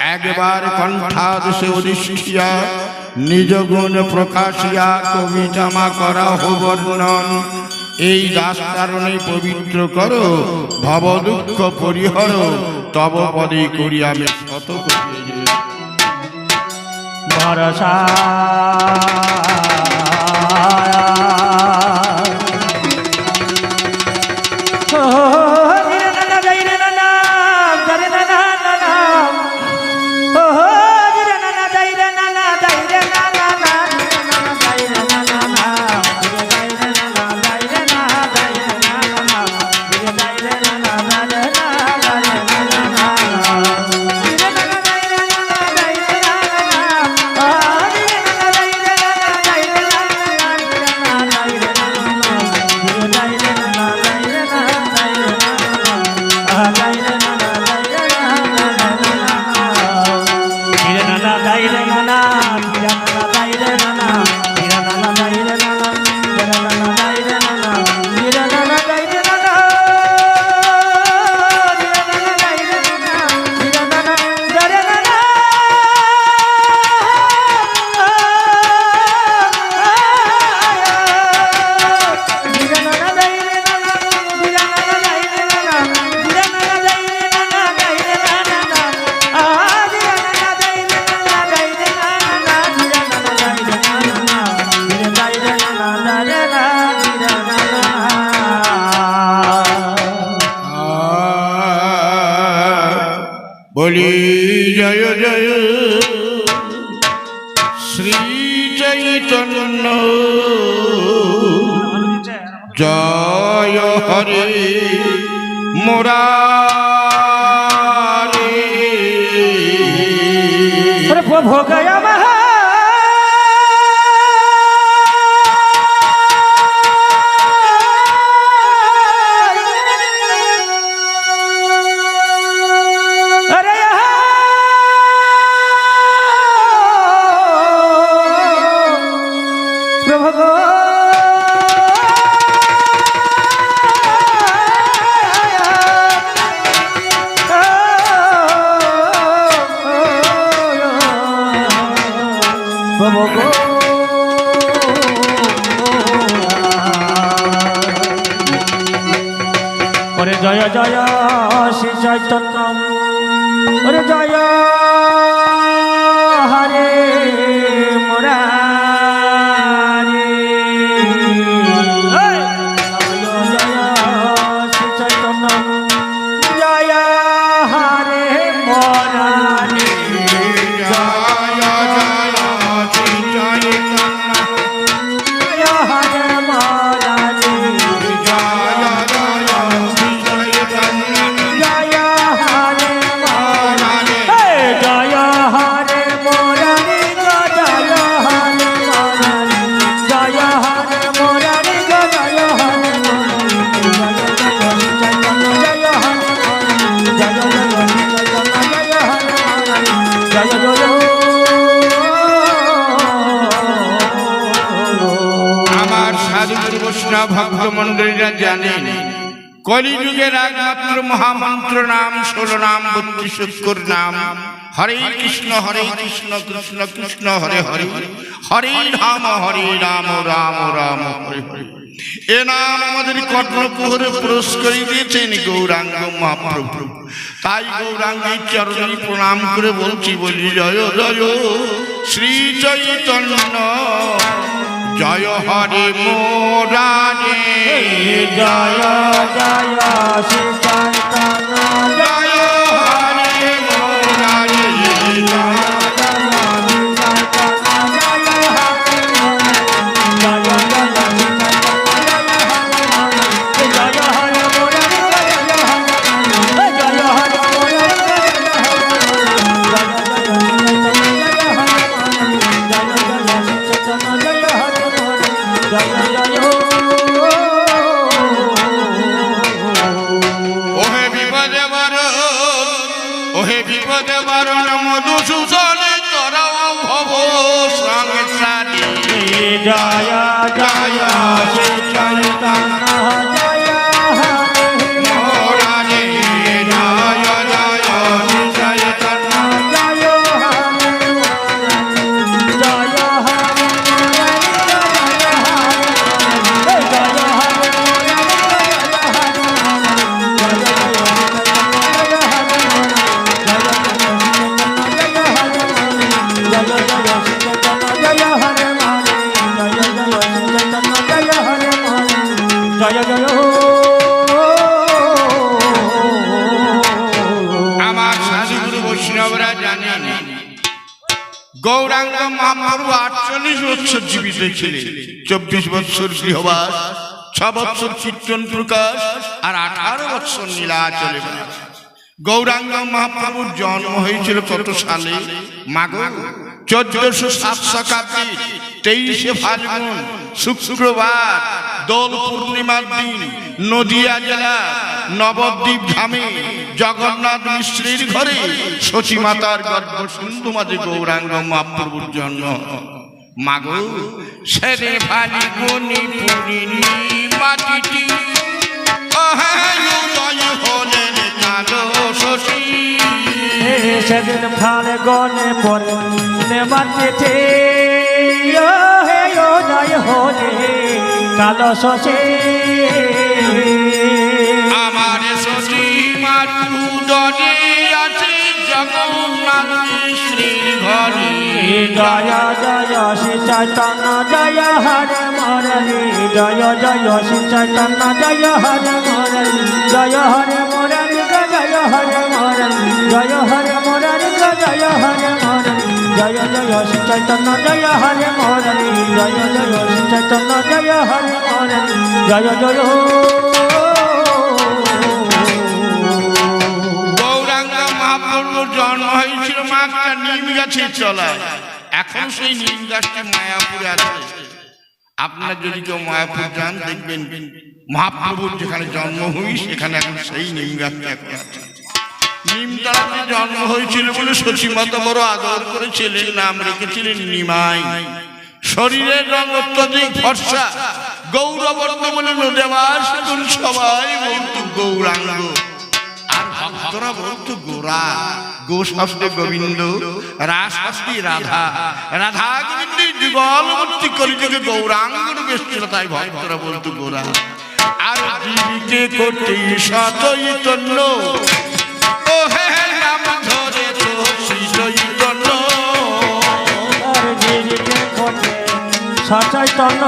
একবার কণ্ঠাদেশে অধিষ্ঠিয়া নিজ গুণ প্রকাশিয়া কবিতামা করা বর্ণন। এই দাসতারণে পবিত্র করো, ভব দুঃখ পরিহর, তব পদে করি আমি শত ভরসা। বলি জয় জয় শ্রী চৈতন্য, জয় হরে মুরারি। প্রভু গয়া মহা জয় জয় শ্রী চৈতন্য, ওরে জয় হরে মুরারি। জয় জয় শ্রী চৈতন্য, জয় হরে মুরারি। জয় জয় শ্রী চৈতন্য, জয় হরে মুরারি। ভক্ত মন্ডলীরা জানেন, কলিযুগের একমাত্র মহামন্ত্র নাম 16 নাম 32 অক্ষর নাম হরে কৃষ্ণ কৃষ্ণ কৃষ্ণ হরে হরে, হরে রাম রাম রাম হরে হরে। এ নাম আমাদের কর্ণকুহরে প্রবেশ করে দিয়েছেন গৌরাঙ্গ মহাপ্রভু। তাই গৌরাঙ্গের চরণে প্রণাম করে বলছি, বলি জয় জয় শ্রী চৈতন্য, জয় হরে মুরারি। জয় জয় শ্রী চৈতন্য, জয় হরে মুরারি। ওহে বিপদে বারণ মধুসূদন, তোরাও ভব সংসারী। জয় জয় শ্রী চৈতন্য, জয় হরে মুরারি। জয় জয় শ্রী চৈতন্য, জয় বৈষ্ণবরা জানেন গৌরাঙ্গ মহাপ্রভু 48 বছর জীবিত ছিলেন, 24 বছর গৃহবাস, 6 বছর কীর্তন প্রকাশ আর 18 বছর নীলাচলে বাস। গৌরাঙ্গ মহাপ্রভুর জন্ম হয়েছিল কত সালে? মাগো 1407 শতাব্দীর 23 ফাল্গুন শুক্রবার দোল পূর্ণিমার দিন নদিয়া জেলা নবদ্বীপ ধামে জগন্নাথ মিশ্রের ঘরে সতী মাতার গর্ভ সিন্ধু মাঝে গৌরাঙ্গ মহাপ্রভুর জন্ম। মাগো সেরে ফাল্গুনি পূর্ণিমী মাটিটি অহায় হলেন কালো শশী, সেদিন ফালে গনে পড়ে মাটিতে জয় হলে কালো শশী। আমার শশী মাতুদনে আছে জগন্নাথ শ্রীর ঘরে। জয় জয় শ্রী চৈতন্য জয় হরে মুরলী, জয় জয় শ্রী চৈতন্য জয় হরে মুরলী, জয় হরে মুরলী জয় হরে মুরলী, জয় হরে মুরলী জয় হরে মুরলী, জয় জয় শ্রী চৈতন্য জয় হরে মুরলী, জয় জয় শ্রী চৈতন্য জয় হরে মুরলী, জয় জয়। গৌরাঙ্গ মহাপ্রভুর জন্ম হয়েছিল মাতা নিম গাছের তলায়। এখন সেই নিম গাছটি মায়াপুরে আছে। আপনার যদি কেউ মায়াপুর যান দেখবেন মহাপ্রভুর যেখানে জন্ম হই সেখানে এখন সেই নিম গাছটি এখন আছে। নিমতলাতে জন্ম হয়েছিল বলে সতী মাতা বড় আদর করেছিলেন, নাম রেখেছিলেন নিমাই। শরীরের রং অত্যধিক ফর্সা, গৌরবর্ণ বলে নদেবাস সবাই বলতো গৌরাঙ্গ, আর ভক্তরা বলতো গোরা। গো শব্দে গোবিন্দ, রা শব্দে রাধা, রাধা গোবিন্দের যুগলবর্তী কলিযুগে গৌরাঙ্গ বেশ ছিল, তাই ভক্তরা বলতো গোরা। আর জীবিকে কোটি সচৈতন্য, ও হে নাম ধরে তো শ্রী চৈতন্য। আর জীবিকে কোটি সচৈতন্য,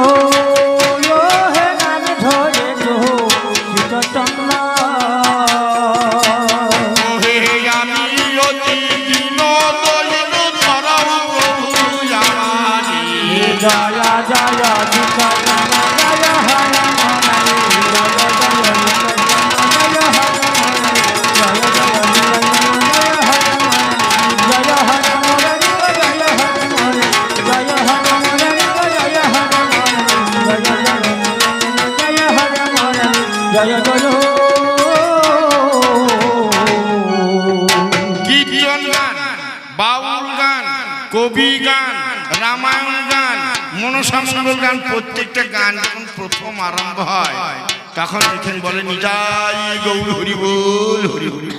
হে নাম ধরে তো শ্রী চৈতন্য। জয় জয় শ্রী চৈতন্য জয় হরে মুরলী, জয় জয় জয় হরে মুরলী, জয় হরে মুরলী, জয় হরে মুরলী, জয় হরে মুরলী, জয় হরে মুরলী, জয় জয়। কীর্তন গান, বাউল গান, কবি গান, রামায়ণ গান, মনসা মঙ্গল গান, প্রত্যেকটা গান যখন প্রথম আরম্ভ হয় তখন এখানে বলে নিতাই গৌর হরি বল হরি হরি।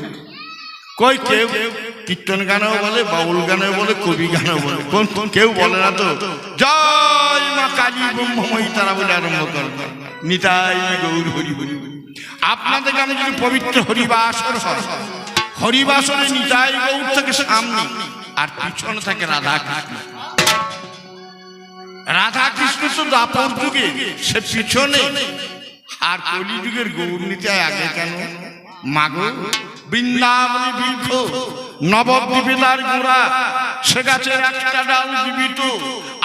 কই কেউ কীর্তন গানও বলে, বাউল গানও বলে, কবি গানও বলে, কেউ বলে না তো জয় মা কালী ব্রহ্মময়ী তারা বলে আরম্ভ করবে নিতাই গৌর হরি হরি। আপনাদের গ্রামে যদি পবিত্র হরিবাসর হয়, হরিবাসরে নিতাই গৌর থাকে সামনে আর পিছনে থাকে রাধা কৃষ্ণ। রাধা কৃষ্ণ তো দ্বাপর যুগে সে পিছনে, আর কলি যুগের গৌর নিতাই আগে কেন? মাগো বৃন্দাবনী বৃক্ষ নবদ্বীপে তার গোড়া, সে গাছের একটা ডাল জীবিত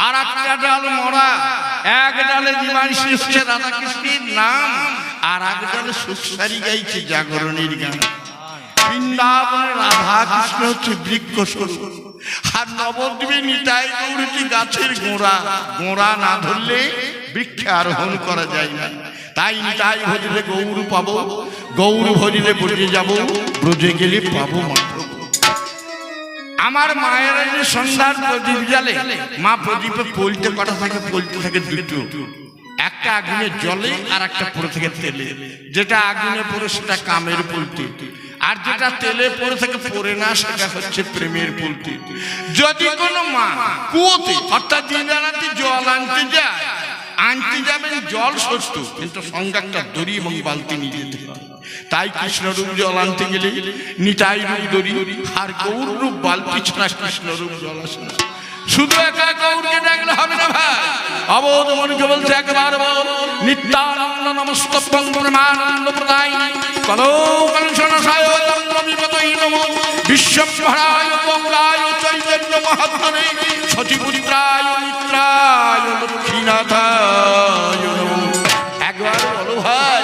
আর একটা ডাল মরা। এক ডালে জীবাংশী হচ্ছে রাধা কৃষ্ণের নাম, আর এক ডালে সুসারি গাইছে জাগরণের গান। বৃন্দাবনের রাধা কৃষ্ণ হচ্ছে বৃক্ষ স্বরূপ, আর নবদ্বীপে নিতাই গৌর হচ্ছে গাছের গোড়া। গোড়া না ধরলে বৃক্ষে আরোহণ করা যায় না। তাই নিতাই ভজিলে গৌর পাবো, গৌর ভজিলে ব্রজে যাব, ব্রজে গেলে পাবো মা। আমার মায়ের যে সন্ধ্যার প্রদীপ জ্বালে, মা প্রদীপে পলতে কটা থাকে? পলতে থাকে দুটো, একটা আগুনে জলে আর একটা পড়ে থেকে তেলে। যেটা আগুনে পড়ে সেটা কামের পলতে, আর যেটা তেলে পড়ে থেকে পড়ে না সেটা হচ্ছে প্রেমের পলতে। যদি কোনো মা কুয়োতে অর্থাৎ দিন রাতে জল আনতে যায়, আনতে যাবেন জল সত্য, কিন্তু সঙ্গে একটা দড়ি এবং বালতি নিয়ে যেতে হয়। তাই কৃষ্ণরূপ জল আনতে গেলে নিতাই রূপ দড়ি, আর গৌর রূপ বালতি ছাড়া কৃষ্ণরূপ জল আসে না। শুধু একা গৌরকে ডাকলে হবে না ভাই, অবোধ মনকে বলছে একবার বল নিত্যানন্দ নমস্তভ্যং ব্রহ্মানন্দ প্রদায় কলো কলুষণাশায় বিপদৈ নমো বিশ্বভরায় মঙ্গলায় চৈতন্য মহাত্মনে সচিপুত্রায় মিত্রায় লক্ষ্মীনাথায় নমো। একবার বলো ভাই,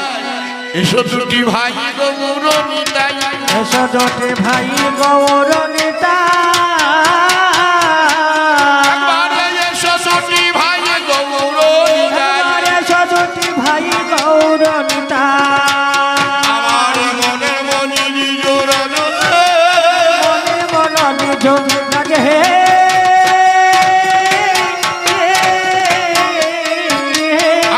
এসো দুটি ভাই গৌর নিতাই, এসো দুটি ভাই গৌর নিতাই, একবার এসো দুটি ভাই গৌর নিতাই, এসো দুটি ভাই গৌর নিতাই। আমার মনের মনি জোরাল মনে মন নিজ লাগে হে,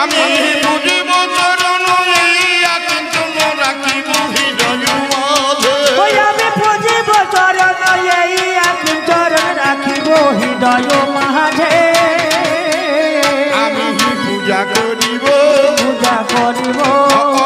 আমি বুঝিব চরণ এই আকিঞ্চন রাখিব হৃদয় মাঝে, ওই আমি পুজিব চরণ এই এক চরণ রাখিব হৃদয় মাঝে, আমি পূজা করিব পূজা করিব,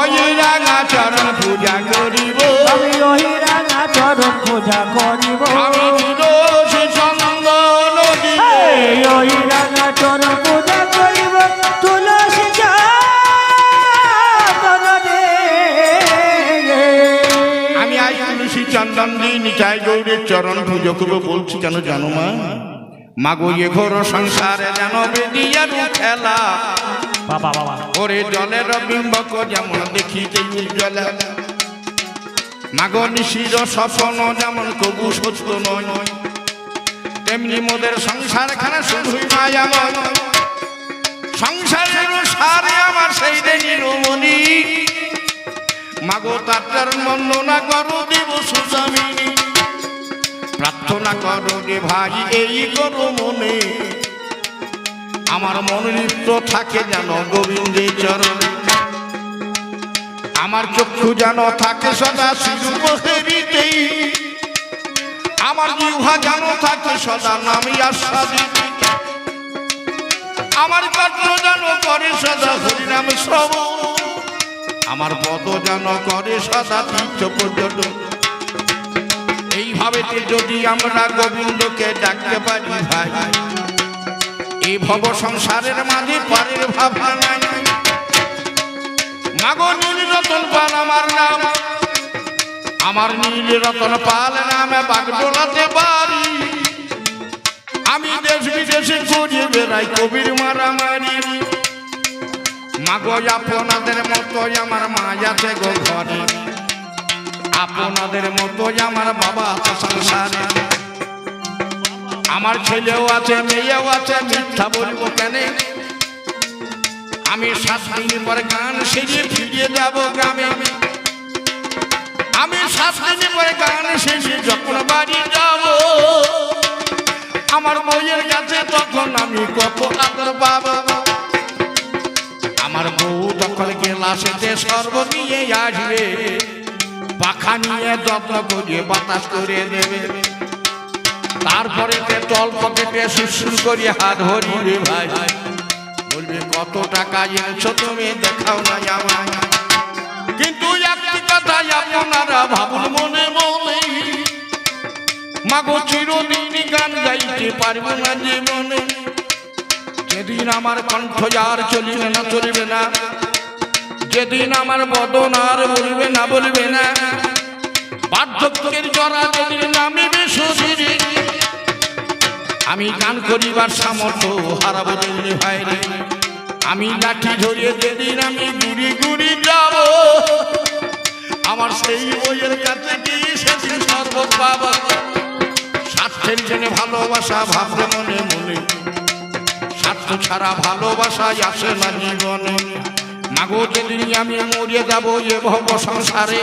ওই রাঙা চরণ পূজা করিব, আমি ওই রাঙা চরণ পূজা করিব, আমি তুলসী চন্দন দিব, এই ওই রাঙা চরণ পূজা করিব, তুলসী চন্দন দে। আমি আজ তুলসী চন্দন দিই নিতাই গৌরের চরণ পুজো করবো। বলছি কেন জানো মা, মাগো এ ঘোর সংসারে যেন বেদিয়ার খেলা, বাবা বাবা ওরে জলের বিম্বক যেমন দেখিতে উজ্জ্বলা, মাগো নিশির স্বপ্ন যেমন কবু সত্য নয়, তেমনি মোদের সংসার খানা শুধুই মায়াময়, সংসারের সারে আমার সেই নিরমণি, মাগো তার বন্দনা করো দেব সুস্বামিনী, প্রার্থনা করো রে ভাই এই করো মনে, আমার মন লিপ্ত থাকে যেন গোবিন্দের চরণে, আমার চক্ষু যেন থাকে সদা শিশুপহেরিতেই, আমার জিহ্বা যেন থাকে সদা নামই আস্বাদিতে, আমার কর্ণ যেন করে সদা হরিনাম শ্রবণ, আমার পদ যেন করে সদা তীর্থ পর্যটন। এইভাবে যদি আমরা গোবিন্দকে ডাকতে পারি ভাই, এই ভব সংসারের মাঝে পারের ভাবনা নাই, মাগো নীল রতন পাল আমার নাম, আমার নীল রতন পাল নামে বাগ ডোলাতে পারি, আমি দেশ বিদেশে ঘুরে বেড়াই কবির মারামারি, মাগো আপনাদের মতো আমার মা আছে গো ঘরে, আপনাদের মতো আমার বাবা আছে সংসারে, আমার ছেলেও আছে মেয়েও আছে, মিথ্যা বলবো কেন, আমি 7 দিন পরে গান সেরে ফিরে যাব গ্রামে, আমি 7 দিন পরে গান সেরে যখন বাড়ি যাব, আমার বউয়ের কাছে তখন আমি কত আদর পাবো, আমার বউ তখন গেলাসেতে সর্ব নিয়ে আসবে, পাখা নিয়ে যত্ন করে বাতাস করে দেবে, তারপরে তল পকেটে সুসুর করে হাত ধরিয়ে ভাই বলবে কত টাকা এনেছো তুমি দেখাও না আমায়, কিন্তু একটি কথা আপনারা ভাবুন মনে মনে, মাগো চিরদিন গান গাইতে পারবো না জীবনে, যেদিন আমার কণ্ঠ আর চলিবে না চলিবে না, যেদিন আমার বদন আর বলবে না বলবে না, বার্ধক্যের জরা যেদিন নামিবে শরীরে, আমি গান করিবার সামর্থ্য হারাবো দিল্লি ভাইরে, আমি লাঠি ধরিয়ে যেদিন আমি ঘুরি ঘুরি যাব, আমার সেই বইয়ের কাছে গিয়ে সেদিন সর্বত পাবো, স্বার্থের জন্য ভালোবাসা ভাবলে মনে মনে, স্বার্থ ছাড়া ভালোবাসায় আসে না জীবনে, মাগো যেদিন আমি মরিয়ে যাব এ ভব সংসারে,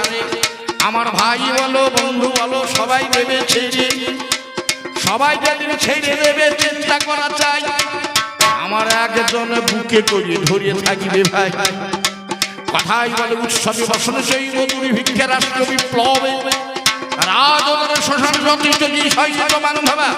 আমার ভাই বলো বন্ধু বলো সবাই দেবে ছেড়ে, সবাই যেদিন ছেড়ে দেবে চিন্তা করা চাই, আমার একজন বুকে করিয়ে ধরিয়ে থাকিবে ভাই, কথাই বলে উৎসবে বসনে সেই মধুরী ভিক্ষে রাষ্ট্র বিপ্লবে, রাজনের শ্মশান যদি যদি সৈন্য ভাবা,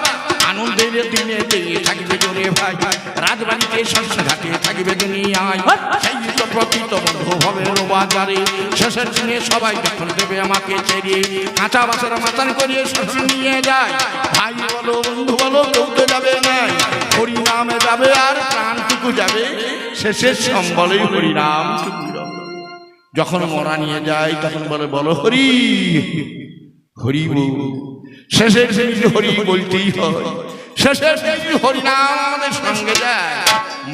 আনন্দের দিনে দিয়ে থাকিবে জোরে ভাই, রাজবাড়িতে সংসার ঘাটে থাকিবে দুনিয়ায়, সেই তো প্রকৃত বন্ধু হবে বাজারে, শেষের দিনে সবাই যখন দেবে আমাকে ছেড়ে, কাঁচা বাসের মাতান করিয়ে শ্মশান নিয়ে যায়, ভাই বলো বন্ধু বলো কেউ তো যাবে না, নামে যাবে আর প্রাণটুকু যাবে, শেষের সম্বলেই হরিনাম। যখন মরা নিয়ে যায় তখন বলে বলো হরি হরি বল, শেষের সেই হরি বলতেই হয়, শেষের সেই হরিনাম আমাদের সঙ্গে যায়।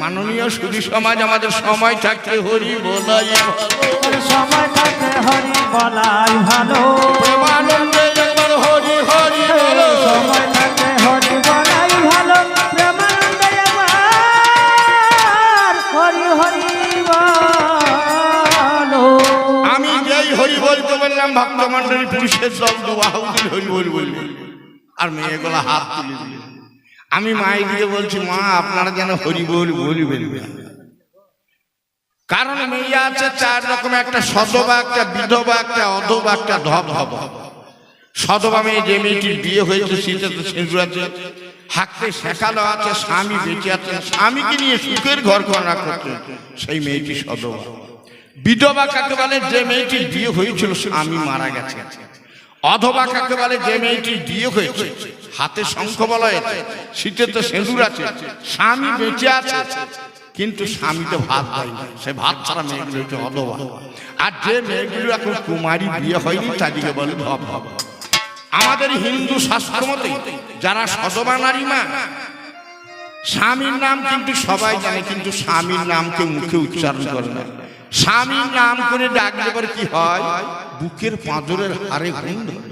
মাননীয় সুধী সমাজ, আমাদের সময় থাকতে হরি বলাই ভালো, সময় থাকতে হরি বলাই ভালো, প্রেমানন্দে একবার হরি হরি বলো, সময় থাকতে হরি বলাই ভালো, প্রেমানন্দে একবার হরি হরি বলো। আমি যেই হরি বলতে বললাম ভক্ত মন্ডলী পুরুষের দল দুবাহুদের হরি বল বলবে, আর মেয়েগুলো হাত তুলে দিল। আমি মায়ের দিকে বলছি, মা আপনারা যেন হরি বল বলবেন, কারণ মেয়ে আছে চার রকম, একটা সদবা, একটা বিধবা, একটা অধবা, একটা ধবধবা। সদবা মেয়ে যে মেয়েটির বিয়ে হয়েছে, শীতেতে সিঁদুর আছে, হাতে শেখালো আছে, স্বামী বেঁচে আছে, স্বামীকে নিয়ে সুখের ঘর করা করছে, সেই মেয়েটি সদবা। বিধবা কাকে বলে? যে মেয়েটির বিয়ে হয়েছিল স্বামী মারা গেছে। অধবা কাকে বলে? যে মেয়েটির বিয়ে হয়েছে, হাতে শঙ্খ বলয় আছে, শীতেতে সিঁদুর আছে, স্বামী বেঁচে আছে, কিন্তু স্বামীতে ভাত দেয় না, সে ভাত ছাড়া মেয়েগুলো হচ্ছে অধবা। আর যে মেয়েগুলো এখন কুমারী, বিয়ে হয়নি, তাদেরকে বলে ধবধবা। আমাদের হিন্দু শাস্ত্র মতে যারা সদবা নারী মা, স্বামীর নাম কিন্তু সবাই জানে, কিন্তু স্বামীর নাম কেউ মুখে উচ্চারণ করে না। স্বামীর নাম করে ডাকলে পরে কি হয়? বুকের পাঁজরের হাড়ে ঘুম ধরে।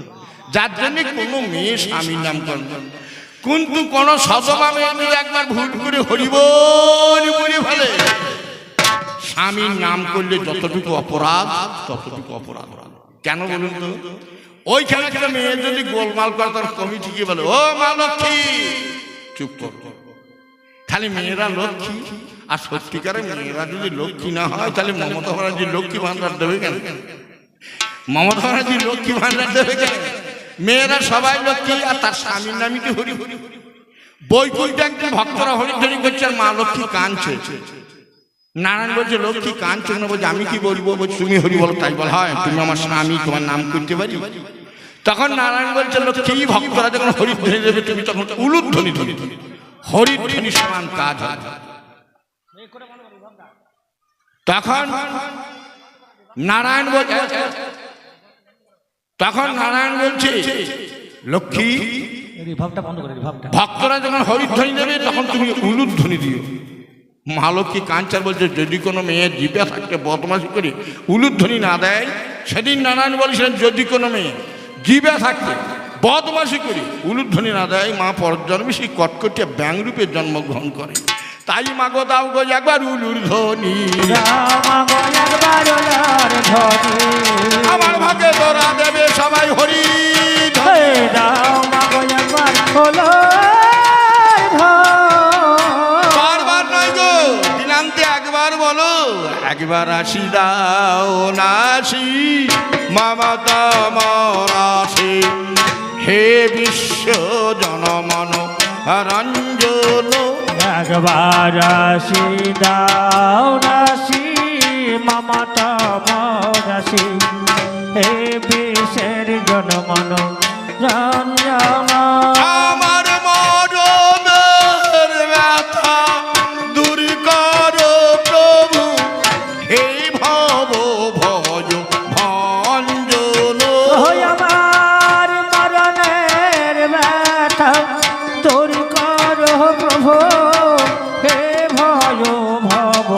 যার জন্য কোনো মেয়ে স্বামীর নাম করে না। কিন্তু কোন সদবা মেয়ে একবার ভুল করে হরি বল বলে ফেলে, স্বামীর নাম করলে যতটুকু অপরাধ ততটুকু অপরাধ। কেন বলুন তো? ওইখানে একটা মেয়ে যদি গোলমাল করে, তার কমিটিকে বলে ও মা লক্ষ্মী, চুপ কর। খালি মেয়েরা লক্ষ্মী, আর সত্যিকারে মেয়েরা যদি লক্ষ্মী না হয় তাহলে মমতা ব্যানার্জি লক্ষ্মী ভান্ডার দেবে কেন? মমতা ব্যানার্জি লক্ষ্মী ভান্ডার দেবে কেন? মেয়েরা সবাই লক্ষ্মী, আর তার স্বামীর নামই তো হরি হরি। বৈকুণ্ঠে একদিন ভক্তরা হরিধ্বনি করছে আর মা লক্ষ্মী কাঁদছে। নারায়ণ বলছে লক্ষ্মী কাঁদছে না, বলছে আমি কি বলবো? বলছে তুমি হরি বলো। তাই বল হয় তুমি আমার স্বামী, তোমার নাম করতে পারি? তখন নারায়ণ বলছে লক্ষ্মী, ভক্তরা যখন হরিধ্বনি দেবে তুমি তখন উলুধ্বনি ধ্বনি, হরিধ্বনি সমান কাজ হয়। তখন নারায়ণ বলছে, লক্ষ্মী ভক্তরা যখন হরিধ্বনি দেবে তখন তুমি উলুধ্বনি দিও। মা লক্ষ্মী কাঞ্চার বলছে যদি কোনো মেয়ে জিপে থাকতে বদমাশি করে উলুধ্বনি না দেয়, সেদিন নারায়ণ বলেছিলেন যদি কোনো মেয়ে জিপে থাকতে বদমাশি করে উলুধ্বনি না দেয়, মা পরজন্মে সেই কটকটিয়া ব্যাং রূপে জন্মগ্রহণ করে। তাই মাগো দাও গো একবার উলুর ধ্বনি, আমার ভাগে তোরা দেবে সবাই হরি বারবার নয় গো, দিনান্তে একবার বলো, একবার আসি দাও নাসি মমতা মরাসি, হে বিশ্ব জনমন রঞ্জন, একবার আসি দাও নাসি মমতা মরাসি, হে বিশ্বের জনমন রঞ্জন। আমার মরণের ব্যথা দূর করো প্রভু, হে ভব ভজ ভঞ্জন। আমার মরণের ব্যথা দূর করো প্রভু, হে ভয় ভব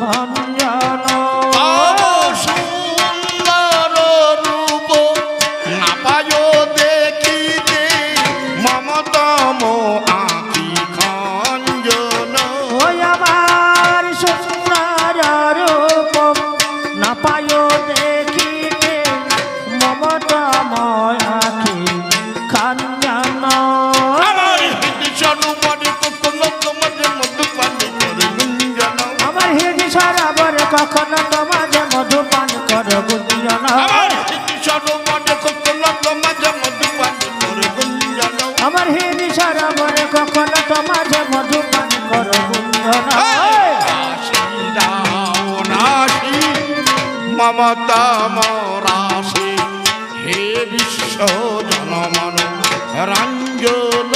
ভঞ্জন। সুন্দর রূপ না পায় দেখিতে, মমতম আঁখি খঞ্জন। আমার সুন্দর রূপ না পায় দেখিতে, মমতাময় আঁখি খঞ্জন। আমার হৃদয় মনে কখনো তোমাদের মধুপান করে গুঞ্জন, আমার হৃদয় সরোবর কখনো তোমাদের মধুপান কর গুঞ্জন। আমার হৃদয় মনে কখনো তোমাদের মধুপান করে গুঞ্জন। আমার হৃদয় সরোবর কখনো তোমাদের মধুপান কর গুঞ্জন। আসি দাও নাসি মমতা মরাসি, হে বিশ্ব জনমন রঞ্জন।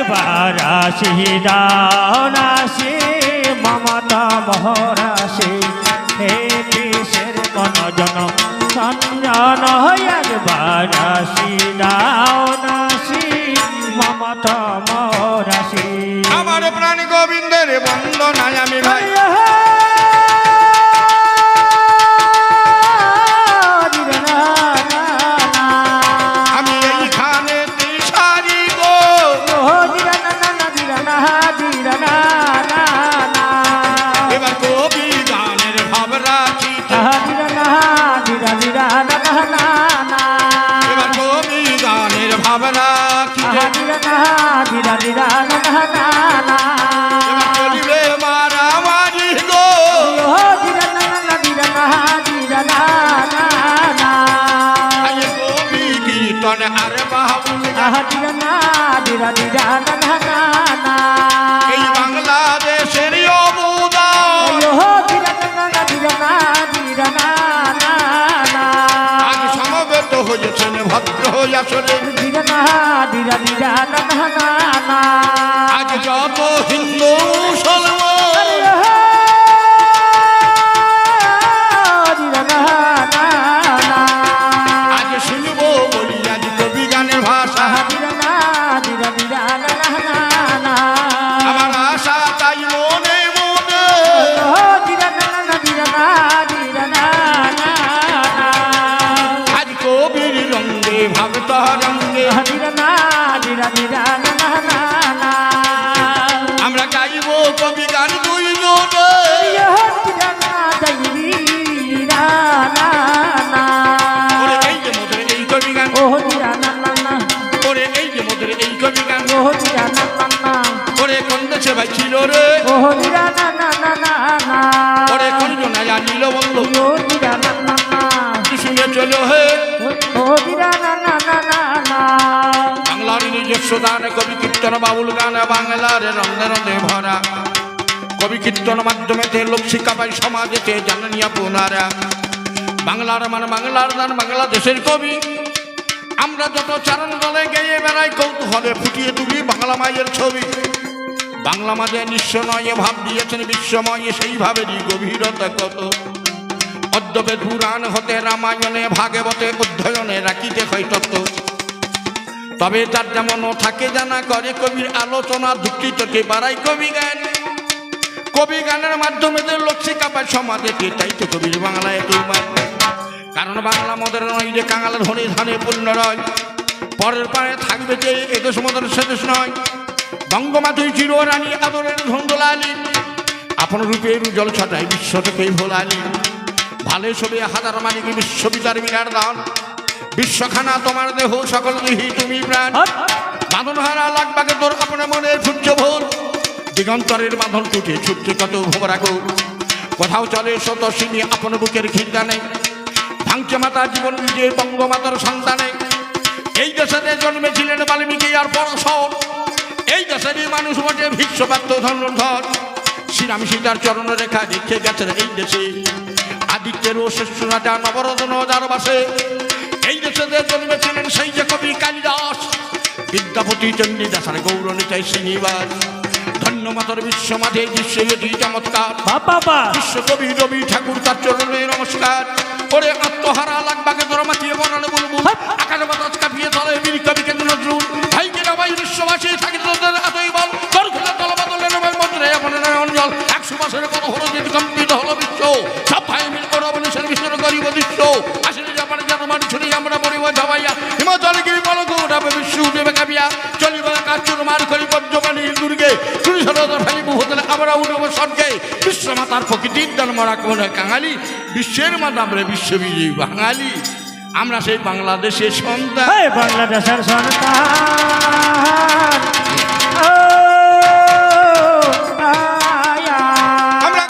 একবার আসি দাও রাশি মমতা মহরাশি হে দেশের গণজন সঞ্জন একবার আসি দাও রাশি মমতা মহরাশি আমার প্রাণ গোবিন্দের বন্দনায় আমি ভাই আমি এইখানে তিসারি গো এবার কবি গানের ভাব রাখি এবার কবি গানের ভাব রাখি এবার চলিবে মারামারি গো আরে কবি কীর্তন আরে বাহুল এই বাংলাদেশের অবদান আজ সমবেত হয়েছেন ভদ্র আসলে আজ যত হিন্দু মুসলমান আজ শুনব বলি আজ কবি গানের ভাষা আমার আশা তাই মনে মনে আজ কবির রঙ্গে ভাবত রঙ্গে আমরা গাইব কবি গান দুইজনে ওরে এই যে মোদের এই কবি গান ওরে এই যে মোদের এই কবি গান ওরে কোন দেশে ভাই ছিল রে ওরে কোন জনা জানিল বন্ধু শুনে চলো হে বাংলার নিজস্ব গান কবি কীর্তন বাউল গান বাংলার রন্ধে রন্ধে ভরা কবি কীর্তন মাধ্যমেতে লোক শিক্ষা পাই সমাজেতে জানেন আপনারা বাংলার মানে বাংলার গান বাংলাদেশের কবি আমরা যত চারণ দলে গেয়ে বেড়াই কৌতূহলে ফুটিয়ে তুলি বাংলা মায়ের ছবি বাংলা মাঝে নিঃস্ব নয় ভাব দিয়েছেন বিশ্বময় সেইভাবেরই গভীরতা কত অদ্যপে পুরাণ হতে রামায়ণে ভাগবতে অধ্যয়নে রাখিতে হয় তত্ত্ব তবে তার যেমন থাকে জানা করে কবির আলোচনা দুঃখিতকে বাড়াই কবি গান কবি গানের মাধ্যমে যে লোক শিক্ষা পায় সমাজেতে তাই তো কবির বাংলায় তোমার কারণ বাংলা মদের নয় যে কাঙালের ধনে ধানে পূর্ণ রয় পরের পারে থাকবে যে এদেশ মদের সেদেশ নয় বঙ্গমাতুই চির রানী আদরের ধন্দলালি আপন রূপের জল ছটাই বিশ্ব থেকে ভোলালি ভালে সবে হাজার মালিক বিশ্ববিদ্যার বিরাট দান বিশ্বখানা তোমার দেহ সকল দেহি তুমি প্রাণ বাঁধন হারা লাগবাকে তোর আপনার মনের সূর্য ভোর দিগন্তরের বাঁধন টুটে ছুটছে কত ভোমরা কর কোথাও চলে শত সিনি আপন বুকের খিন্দা নেই ভাঙছে মাতা জীবন নিজের বঙ্গমাতার সন্তানে এই দেশে জন্মেছিলেন বাল্মীকি আর পরশর এই দেশেরই মানুষ বটে ভিক্ষপাত্র ধনুর্ধর শ্রীরাম সীতার চরণ রেখা রেখে গেছেন এই দেশে আদিত্যের ও শ্রেষ্ঠ রাজা নবরত্ন যার বাসে এই দেশে জন্মেছিলেন সেই যে কবি কালিদাস বিদ্যাপতি চণ্ডীদাস আর গৌরনীতাই শ্রীনিবাস ধন্য মাতার বিশ্ব মাঝে দৃশ্যটি চমৎকার বিশ্বকবি রবি ঠাকুর তার চরণে নমস্কার ওরে আত্মহারা লাগবাকে তোর মাতিয়ে বনানো বলবো আকাশ বাতাস কাঁপিয়ে ধরে বীর কবি কেন্দ্র নজরুল ভাই কেনা ভাই বিশ্ববাসী থাকি তোদের এতই বল তোর খেলা দল বদলের মন্ত্রে আপনার অঞ্জল 100 বছরের কত হলো যদি কম্পিত হলো বিশ্ব সব ভাই মিল করে অবনীশের বিশ্বের গরিব দৃশ্য আসলে জাপানে জানমান ছুরি আমরা পরিব ঝাবাইয়া হিমাচল গিরি বলক উঠাবে বিশ্ব উঠবে কাবিয়া চলিবে কাচুর মার করি পঞ্চমানির দুর্গে চুরি সরদার ফেলিব হতলে আমরা উঠবো স্বর্গে বিশ্বমাতার প্রকৃতির জন্মরা কোন কাঙালি বিশ্বের মাতা আমরা বিশ্ববিজয়ী বাঙালি আমরা সেই বাংলাদেশের সন্তান বাংলাদেশের সন্তান